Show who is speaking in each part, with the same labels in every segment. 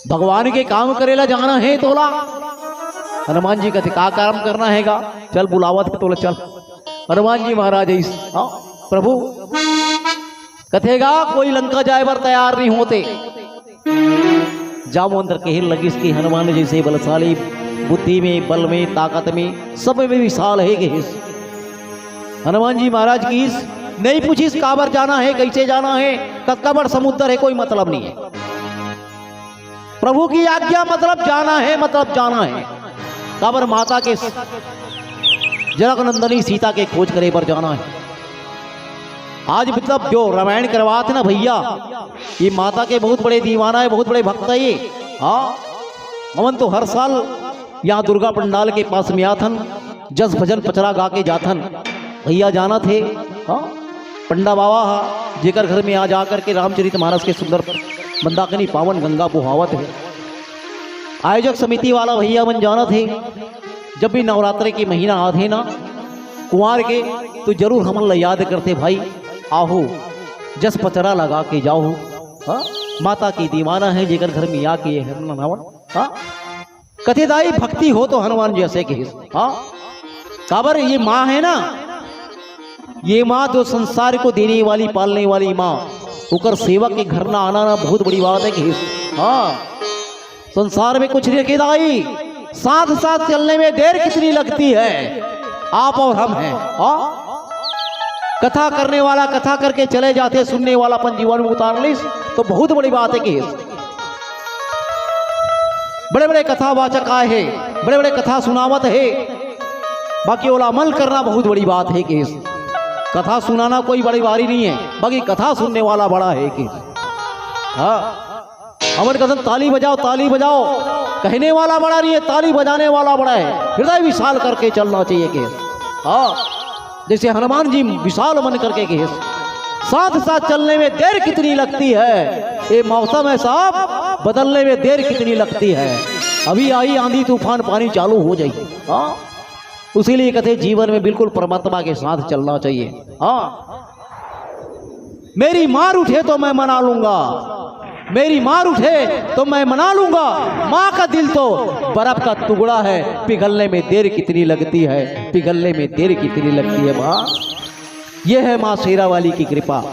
Speaker 1: भगवान के काम करेला जाना है तोला। हनुमान जी कहते का काम करना हैगा, चल बुलावत तोला चल। हनुमान जी महाराज प्रभु कथेगा कोई लंका जाए पर तैयार नहीं होते। जाओ अंदर कहे लगी कि हनुमान जैसे बलशाली, बुद्धि में, बल में, ताकत में, सब में विशाल है कि हनुमान जी महाराज की नहीं पूछिस काबर जाना है, कैसे जाना है, कक्काबर समुद्र है, कोई मतलब नहीं है। प्रभु की आज्ञा मतलब जाना है, मतलब जाना है। काबर माता के जनक नंदनी सीता के खोज करे पर जाना है। आज मतलब जो रामायण करवाते ना भैया, ये माता के बहुत बड़े दीवाना है, बहुत बड़े भक्त है ये। हाँ अमन तो हर साल यहाँ दुर्गा पंडाल के पास में आथन, जस भजन पचरा गा के जाथन। भैया जाना थे हाँ पंडा बाबा जेकर घर में आ जाकर के रामचरित मानस के सुंदर मंदाकिनी पावन गंगा बुहावत है। आयोजक समिति वाला भैया मन जाना थे, जब भी नवरात्रि के महीना आते ना कुंवार के, तो जरूर हम लोग याद करते भाई आहू जस पचरा लगा के जाओ। हाँ माता की दीवाना है जेकर घर में आके ये हनुमान। हाँ कथेदाई भक्ति हो तो हनुमान जैसे के। हाँ काबर ये माँ है ना, ये माँ तो संसार को देने वाली, पालने वाली माँ, होकर सेवक के घर ना आना ना बहुत बड़ी बात है कि हाँ संसार में कुछ नहीं रखेदाई, साथ साथ चलने में देर कितनी लगती है, आप और हम हैं। हाँ कथा करने वाला कथा करके चले जाते, सुनने वाला अपन जीवन में उतार ली तो बहुत बड़ी बात है कि बड़े बड़े कथावाचक आए हैं, बड़े बड़े कथा सुनावत है, बाकी वाला अमल करना बहुत बड़ी बात है कि कथा सुनाना कोई बड़ी बारी नहीं है, बाकी कथा सुनने वाला बड़ा है कि हाँ अमर कसम ताली बजाओ, ताली बजाओ कहने वाला बड़ा नहीं है, ताली बजाने वाला बड़ा है। हृदय विशाल करके चलना चाहिए कि हाँ जैसे हनुमान जी विशाल मन करके के साथ साथ चलने में देर कितनी लगती है, ये मौसम है साहब बदलने में देर कितनी लगती है, अभी आई आंधी तूफान पानी चालू हो जाएगी। हाँ उसीलिए कहते जीवन में बिल्कुल परमात्मा के साथ चलना चाहिए। हाँ मेरी मार उठे तो मैं मना लूंगा, मेरी मार उठे तो मैं मना लूंगा, माँ का दिल तो बर्फ का टुकड़ा है, पिघलने में देर कितनी लगती है, पिघलने में देर कितनी लगती है। माँ यह है माँ शेरा वाली की कृपा,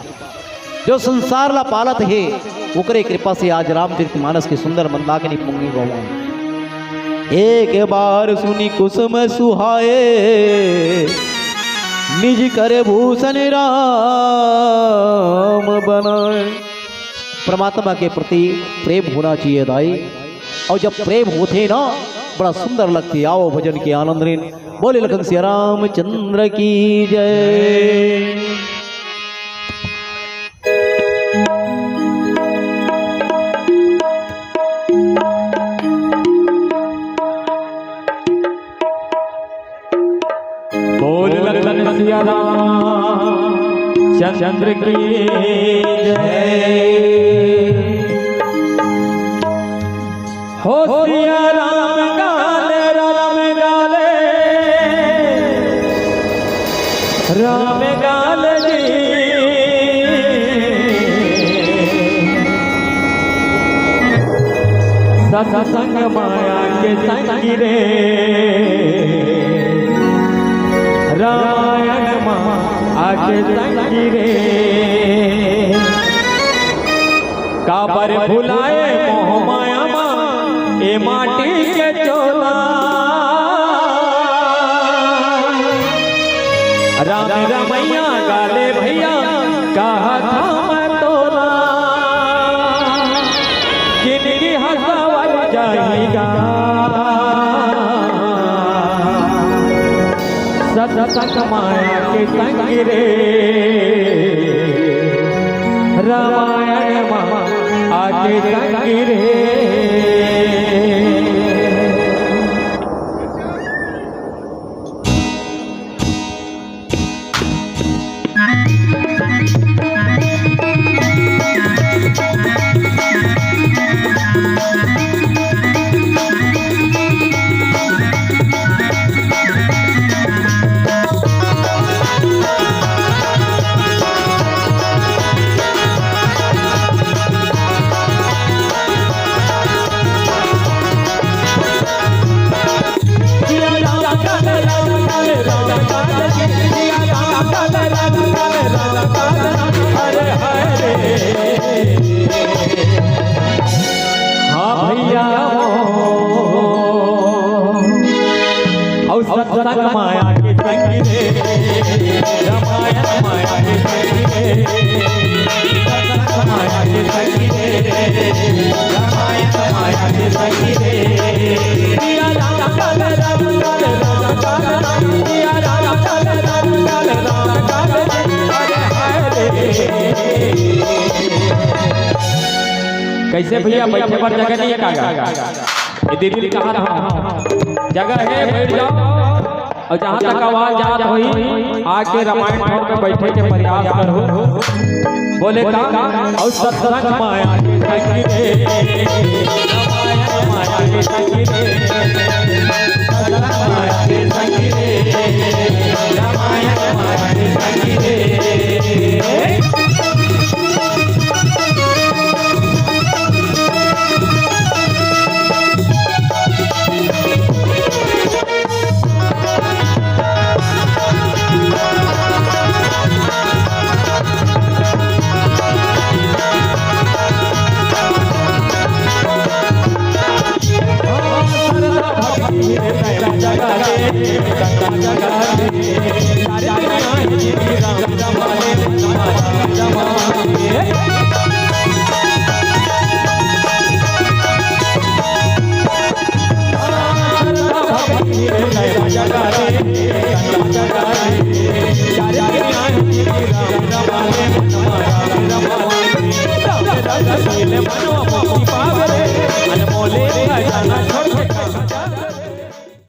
Speaker 1: जो संसार ला पालत है, उकरे कृपा से आज रामचरित मानस की सुंदर मंदाकिनी पुंगी गवा। एक बार सुनी कुसुम सुहाए, निज करे भूषण राम बनाए। परमात्मा के प्रति प्रेम होना चाहिए दाई, और जब प्रेम होते ना बड़ा सुंदर लगती। आओ भजन के आनंद रे, बोले लखन सिया रामचंद्र की जय।
Speaker 2: बोले लखन सिया रामचंद्र की जय। हो सिया राम गाले, राम गाले, राम गाले जी। सत्संग माया के संगी रे, रामायण माँ आके संगी रे। काबर भुलाए मोह माया माँ, ए माटी के चोला। राम रमैया गाले भैया, कहा था मैं तोला, किनकी हंसावर जाएगा। सत्संग माया के संग रे, रामायण माँ आके संग रे। सत्संग माया के संगी रे रामायण माया के संगी रे सत्संग माया के संगी रे रामायण माया के संगी रे दिया राम काल राम काल राम काल दिया राम काल राम काल राम काल अरे हाय रे। कैसे भैया बैठे पर जगह नहीं है कागा ये दीदी कहा था जगह है बैठ जाओ और जहाँ तक आवाज जात हुई आके रामायण भवन में बैठे के प्रयास करो बोले का और सत्संग माया के संगी रे रामायण माया के संगी रे सत्संग माया के संगी रे रामायण माया के संगी रे। अनमोले